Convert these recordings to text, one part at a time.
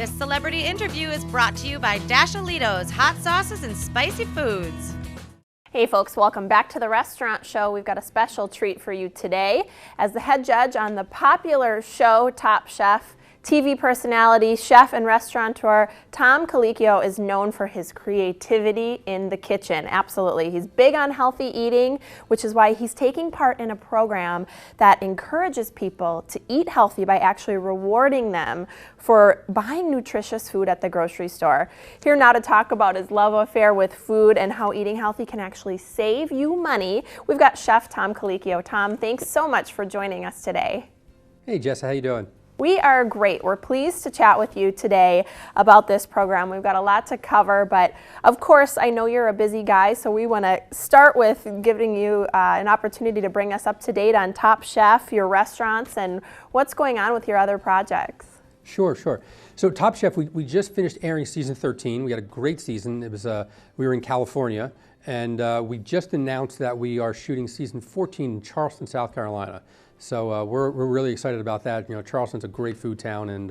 This celebrity interview is brought to you by Dashalito's Hot Sauces and Spicy Foods. Hey folks, welcome back to the restaurant show. We've got a special treat for you today. As the head judge on the popular show Top Chef, TV personality, chef, and restaurateur Tom Colicchio is known for his creativity in the kitchen. Absolutely. He's big on healthy eating, which is why he's taking part in a program that encourages people to eat healthy by actually rewarding them for buying nutritious food at the grocery store. Here now to talk about his love affair with food and how eating healthy can actually save you money, we've got Chef Tom Colicchio. Tom, thanks so much for joining us today. Hey Jessa, how you doing? We are great. We're pleased to chat with you today about this program. We've got a lot to cover, but of course, I know you're a busy guy, so we want to start with giving you an opportunity to bring us up to date on Top Chef, your restaurants, and what's going on with your other projects. Sure. So Top Chef, we just finished airing season 13. We had a great season. It was we were in California, and we just announced that we are shooting season 14 in Charleston, South Carolina. So we're really excited about that. You know, Charleston's a great food town, and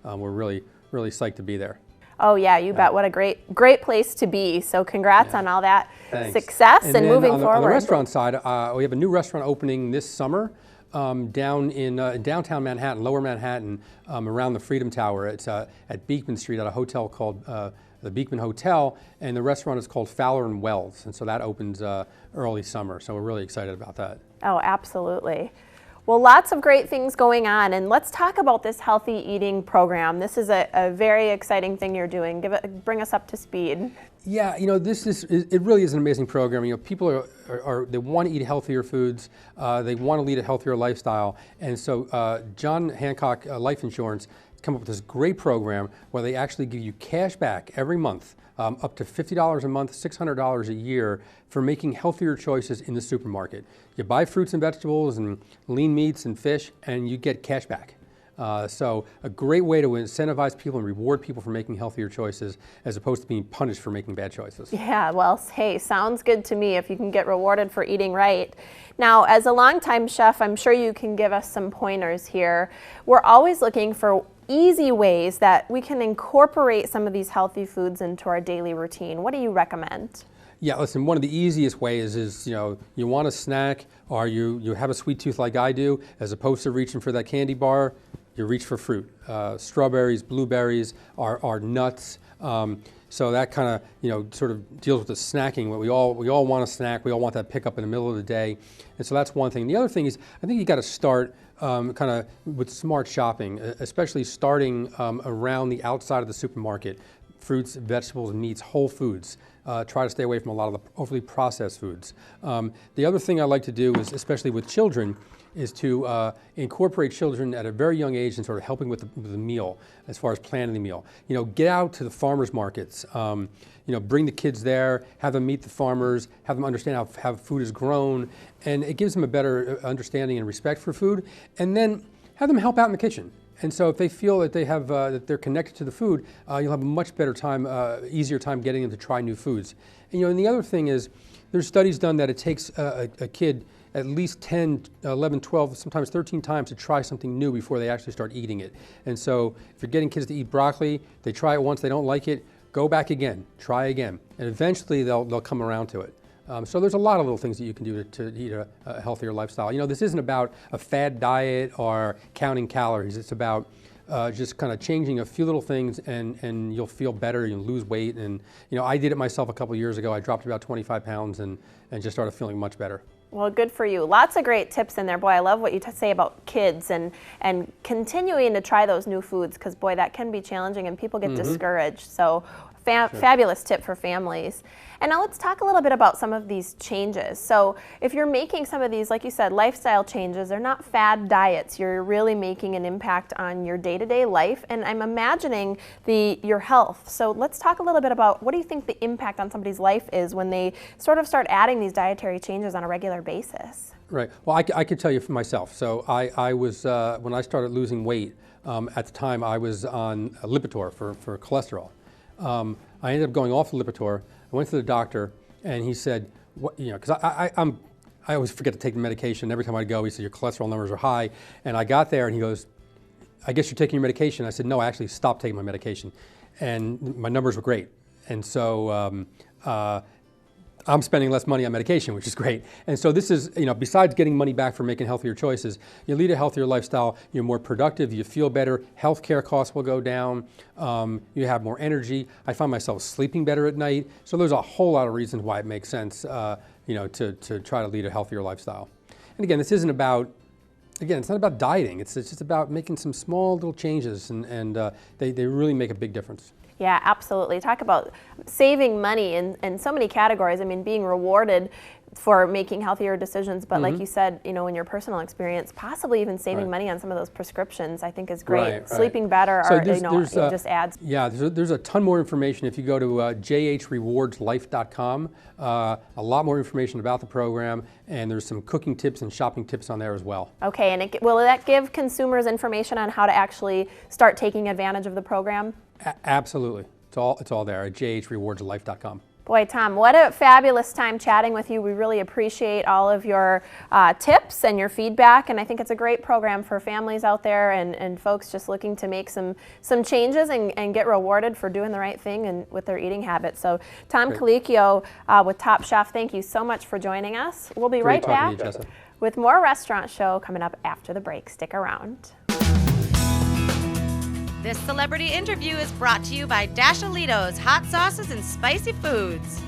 we're really psyched to be there. Oh yeah, you bet. What a great place to be. So congrats on all that success and moving forward. On the restaurant side, we have a new restaurant opening this summer down in downtown Manhattan, Lower Manhattan, around the Freedom Tower. It's at Beekman Street at a hotel called the Beekman Hotel, and the restaurant is called Fowler and Wells, and so that opens early summer. So we're really excited about that. Oh, absolutely. Well, lots of great things going on, and let's talk about this healthy eating program. This is a very exciting thing you're doing. Bring us up to speed. Yeah, you know, it really is an amazing program. You know, people they want to eat healthier foods. They want to lead a healthier lifestyle, and so John Hancock Life Insurance has come up with this great program where they actually give you cash back every month. Up to $50 a month, $600 a year for making healthier choices in the supermarket. You buy fruits and vegetables and lean meats and fish, and you get cash back. So a great way to incentivize people and reward people for making healthier choices as opposed to being punished for making bad choices. Yeah, well, hey, sounds good to me if you can get rewarded for eating right. Now, as a longtime chef, I'm sure you can give us some pointers here. We're always looking for easy ways that we can incorporate some of these healthy foods into our daily routine. What do you recommend? Yeah, listen, one of the easiest ways is, you know, you want a snack or you have a sweet tooth like I do, as opposed to reaching for that candy bar, you reach for fruit. Strawberries, blueberries are nuts. So that kind of, you know, sort of deals with the snacking. We all want a snack. We all want that pickup in the middle of the day. And so that's one thing. The other thing is, I think you got to start kind of with smart shopping, especially starting around the outside of the supermarket. Fruits, vegetables, meats, whole foods. Try to stay away from a lot of the overly processed foods. The other thing I like to do is, especially with children, is to incorporate children at a very young age and sort of helping with the meal, as far as planning the meal. You know, get out to the farmers markets. You know, bring the kids there, have them meet the farmers, have them understand how food is grown, and it gives them a better understanding and respect for food. And then have them help out in the kitchen. And so if they feel that they have that they're connected to the food, you'll have a much better time, easier time getting them to try new foods. And, you know, and the other thing is, there's studies done that it takes a kid at least 10, 11, 12, sometimes 13 times to try something new before they actually start eating it. And so if you're getting kids to eat broccoli, they try it once, they don't like it, go back again, try again, and eventually they'll come around to it. So there's a lot of little things that you can do to eat a healthier lifestyle. You know, this isn't about a fad diet or counting calories. It's about just kind of changing a few little things, and you'll feel better. You'll lose weight, and you know, I did it myself a couple years ago. I dropped about 25 pounds and just started feeling much better. Well, good for you. Lots of great tips in there. Boy, I love what you say about kids and continuing to try those new foods, because boy, that can be challenging and people get discouraged. So fabulous tip for families. And now let's talk a little bit about some of these changes. So if you're making some of these, like you said, lifestyle changes, they're not fad diets. You're really making an impact on your day-to-day life, and I'm imagining your health. So let's talk a little bit about, what do you think the impact on somebody's life is when they sort of start adding these dietary changes on a regular basis? Right. Well, I could tell you for myself. So I was, when I started losing weight, at the time I was on Lipitor for cholesterol. I ended up going off the Lipitor. I went to the doctor, and he said, "What, you know," because I always forget to take the medication. Every time I go, he said, "Your cholesterol numbers are high." And I got there, and he goes, I guess you're taking your medication. I said, no, I actually stopped taking my medication. And my numbers were great. And so I'm spending less money on medication, which is great. And so this is, besides getting money back for making healthier choices, you lead a healthier lifestyle, you're more productive, you feel better, healthcare costs will go down, you have more energy. I find myself sleeping better at night. So there's a whole lot of reasons why it makes sense, to try to lead a healthier lifestyle. And again, this isn't about, it's not about dieting. It's just about making some small little changes, and they really make a big difference. Yeah, absolutely. Talk about saving money in so many categories. I mean, being rewarded for making healthier decisions, but like you said, in your personal experience, possibly even saving money on some of those prescriptions, I think is great. Right. Sleeping better, So it just adds. Yeah, there's a ton more information if you go to jhrewardslife.com. A lot more information about the program, and there's some cooking tips and shopping tips on there as well. Okay, and will that give consumers information on how to actually start taking advantage of the program? Absolutely. It's all there at jhrewardslife.com. Boy, Tom, what a fabulous time chatting with you. We really appreciate all of your tips and your feedback, and I think it's a great program for families out there and folks just looking to make some changes and get rewarded for doing the right thing and with their eating habits. So, Tom Colicchio with Top Chef, thank you so much for joining us. We'll be right back with more Restaurant Show coming up after the break. Stick around. This celebrity interview is brought to you by Dashalito's Hot Sauces and Spicy Foods.